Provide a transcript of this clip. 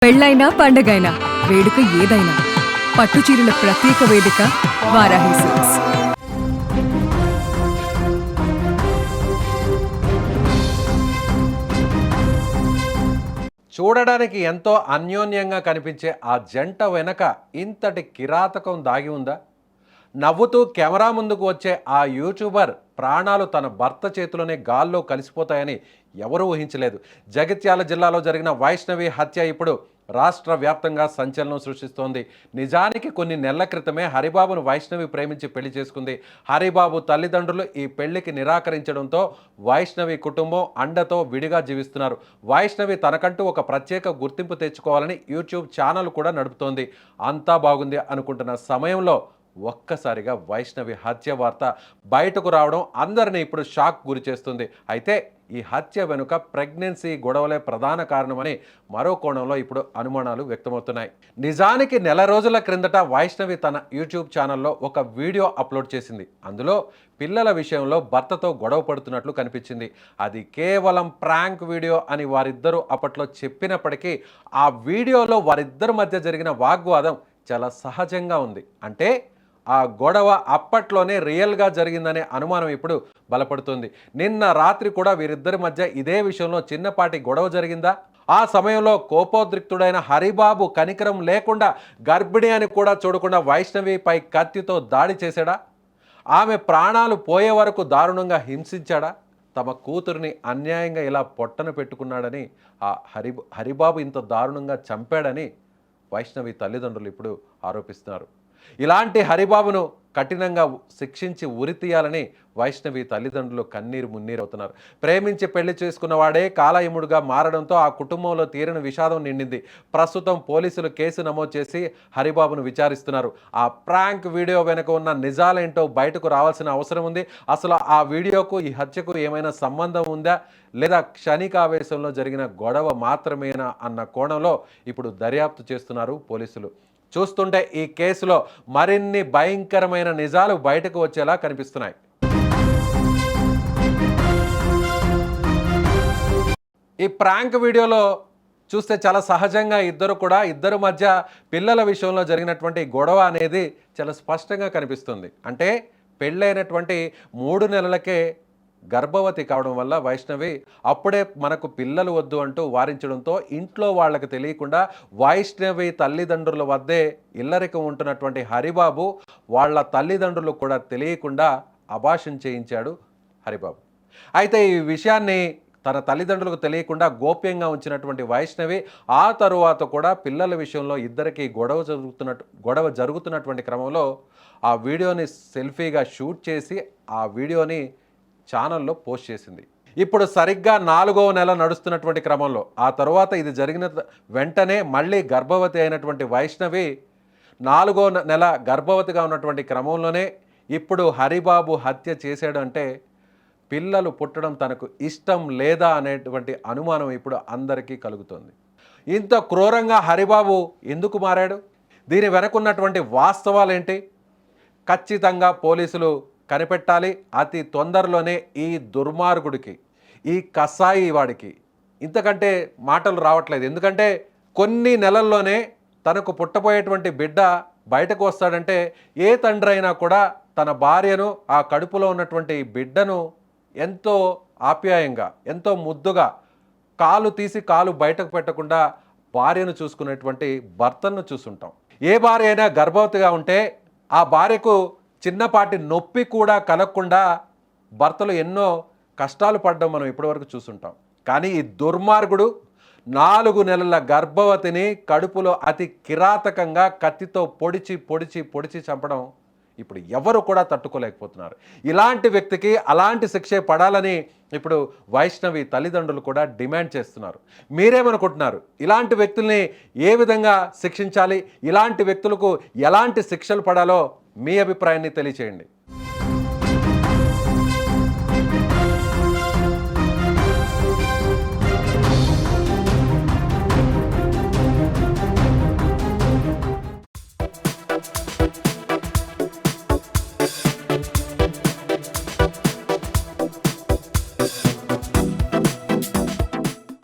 పెళ్ళైనా పండగైనా వేడుక ఏదైనా పట్టుచీరల ప్రత్యేక వేదిక వారాహి సిల్క్స్. చూడడానికి ఎంతో అన్యోన్యంగా కనిపించే ఆ జంట వెనక ఇంతటి కిరాతకం దాగి ఉందా? నవ్వుతూ కెమెరా ముందుకు వచ్చే ఆ యూట్యూబర్ ప్రాణాలు తన భర్త చేతిలోనే గాల్లో కలిసిపోతాయని ఎవరూ ఊహించలేదు. జగిత్యాల జిల్లాలో జరిగిన వైష్ణవి హత్య ఇప్పుడు రాష్ట్ర వ్యాప్తంగా సంచలనం సృష్టిస్తోంది. నిజానికి కొన్ని నెలల క్రితమే హరిబాబును వైష్ణవి ప్రేమించి పెళ్లి చేసుకుంది. హరిబాబు తల్లిదండ్రులు ఈ పెళ్లికి నిరాకరించడంతో వైష్ణవి కుటుంబం అండతో విడిగా జీవిస్తున్నారు. వైష్ణవి తనకంటూ ఒక ప్రత్యేక గుర్తింపు తెచ్చుకోవాలని యూట్యూబ్ ఛానల్ కూడా నడుపుతోంది. అంతా బాగుంది అనుకుంటున్న సమయంలో ఒక్కసారిగా వైష్ణవి హత్య వార్త బయటకు రావడం అందరినీ ఇప్పుడు షాక్ గురి చేస్తుంది. అయితే ఈ హత్య వెనుక ప్రెగ్నెన్సీ గొడవలే ప్రధాన కారణమని మరో కోణంలో ఇప్పుడు అనుమానాలు వ్యక్తమవుతున్నాయి. నిజానికి నెల రోజుల క్రిందట వైష్ణవి తన యూట్యూబ్ ఛానల్లో ఒక వీడియో అప్లోడ్ చేసింది. అందులో పిల్లల విషయంలో భర్తతో గొడవ పడుతున్నట్లు కనిపించింది. అది కేవలం ప్రాంక్ వీడియో అని వారిద్దరూ అప్పట్లో చెప్పినప్పటికీ ఆ వీడియోలో వారిద్దరి మధ్య జరిగిన వాగ్వాదం చాలా సహజంగా ఉంది. అంటే ఆ గొడవ అప్పట్లోనే రియల్గా జరిగిందనే అనుమానం ఇప్పుడు బలపడుతుంది. నిన్న రాత్రి కూడా వీరిద్దరి మధ్య ఇదే విషయంలో చిన్నపాటి గొడవ జరిగిందా? ఆ సమయంలో కోపోద్రిక్తుడైన హరిబాబు కనికరం లేకుండా గర్భిణి అని కూడా చూడకుండా వైష్ణవిపై కత్తితో దాడి చేశాడా? ఆమె ప్రాణాలు పోయే వరకు దారుణంగా హింసించాడా? తమ కూతురిని అన్యాయంగా ఇలా పొట్టన పెట్టుకున్నాడని ఆ హరిబాబు ఇంత దారుణంగా చంపాడని వైష్ణవి తల్లిదండ్రులు ఇప్పుడు ఆరోపిస్తున్నారు. ఇలాంటి హరిబాబును కఠినంగా శిక్షించి ఉరితీయాలని వైష్ణవి తల్లిదండ్రులు కన్నీరు మున్నీరు అవుతున్నారు. ప్రేమించి పెళ్లి చేసుకున్నవాడే కాలయముడుగా మారడంతో ఆ కుటుంబంలో తీరని విషాదం నిండింది. ప్రస్తుతం పోలీసులు కేసు నమోదు చేసి హరిబాబును విచారిస్తున్నారు. ఆ ప్రాంక్ వీడియో వెనుక ఉన్న నిజాలేంటో బయటకు రావాల్సిన అవసరం ఉంది. అసలు ఆ వీడియోకు ఈ హత్యకు ఏమైనా సంబంధం ఉందా, లేదా క్షణికావేశంలో జరిగిన గొడవ మాత్రమేనా అన్న కోణంలో ఇప్పుడు దర్యాప్తు చేస్తున్నారు పోలీసులు. చూస్తుంటే ఈ కేసులో మరిన్ని భయంకరమైన నిజాలు బయటకు వచ్చేలా కనిపిస్తున్నాయి. ఈ ప్రాంక్ వీడియోలో చూస్తే చాలా సహజంగా ఇద్దరు మధ్య పిల్లల విషయంలో జరిగినటువంటి గొడవ అనేది చాలా స్పష్టంగా కనిపిస్తుంది. అంటే పెళ్ళైనటువంటి 3 నెలలకే గర్భవతి కావడం వల్ల వైష్ణవి అప్పుడే మనకు పిల్లలు వద్దు అంటూ వారించడంతో ఇంట్లో వాళ్ళకి తెలియకుండా వైష్ణవి తల్లిదండ్రుల వద్దే ఇల్లరికం ఉంటున్నటువంటి హరిబాబు వాళ్ళ తల్లిదండ్రులు కూడా తెలియకుండా అబార్షన్ చేయించాడు హరిబాబు. అయితే ఈ విషయాన్ని తన తల్లిదండ్రులకు తెలియకుండా గోప్యంగా ఉంచినటువంటి వైష్ణవి ఆ తరువాత కూడా పిల్లల విషయంలో ఇద్దరికి గొడవ జరుగుతున్నటువంటి క్రమంలో ఆ వీడియోని సెల్ఫీగా షూట్ చేసి ఆ వీడియోని ఛానల్లో పోస్ట్ చేసింది. ఇప్పుడు సరిగ్గా 4వ నెల నడుస్తున్నటువంటి క్రమంలో ఆ తర్వాత ఇది జరిగిన వెంటనే మళ్ళీ గర్భవతి అయినటువంటి వైష్ణవి 4వ నెల గర్భవతిగా ఉన్నటువంటి క్రమంలోనే ఇప్పుడు హరిబాబు హత్య చేశాడు. అంటే పిల్లలు పుట్టడం తనకు ఇష్టం లేదా అనేటువంటి అనుమానం ఇప్పుడు అందరికీ కలుగుతుంది. ఇంత క్రూరంగా హరిబాబు ఎందుకు మారాడు? దీని వెనకున్నటువంటి వాస్తవాలేంటి? ఖచ్చితంగా పోలీసులు కనిపెట్టాలి. అతి తొందరలోనే ఈ దుర్మార్గుడికి, ఈ కసాయి వాడికి ఇంతకంటే మాటలు రావట్లేదు. ఎందుకంటే కొన్ని నెలల్లోనే తనకు పుట్టబోయేటువంటి బిడ్డ బయటకు వస్తాడంటే ఏ తండ్రి అయినా కూడా తన భార్యను, ఆ కడుపులో ఉన్నటువంటి బిడ్డను ఎంతో ఆప్యాయంగా, ఎంతో ముద్దుగా కాలు తీసి కాలు బయటకు పెట్టకుండా భార్యను చూసుకునేటువంటి భర్తను చూసుంటాం. ఏ భార్య అయినా గర్భవతిగా ఉంటే ఆ భార్యకు చిన్నపాటి నొప్పి కూడా కలగకుండా భర్తలు ఎన్నో కష్టాలు పడడం మనం ఇప్పటివరకు చూసుంటాం. కానీ ఈ దుర్మార్గుడు 4 నెలల గర్భవతిని కడుపులో అతి కిరాతకంగా కత్తితో పొడిచి చంపడం ఇప్పుడు ఎవరు కూడా తట్టుకోలేకపోతున్నారు. ఇలాంటి వ్యక్తికి అలాంటి శిక్షే పడాలని ఇప్పుడు వైష్ణవి తల్లిదండ్రులు కూడా డిమాండ్ చేస్తున్నారు. మీరేమనుకుంటున్నారు? ఇలాంటి వ్యక్తుల్ని ఏ విధంగా శిక్షించాలి? ఇలాంటి వ్యక్తులకు ఎలాంటి శిక్షలు పడాలో మీ అభిప్రాయాన్ని తెలియచేయండి.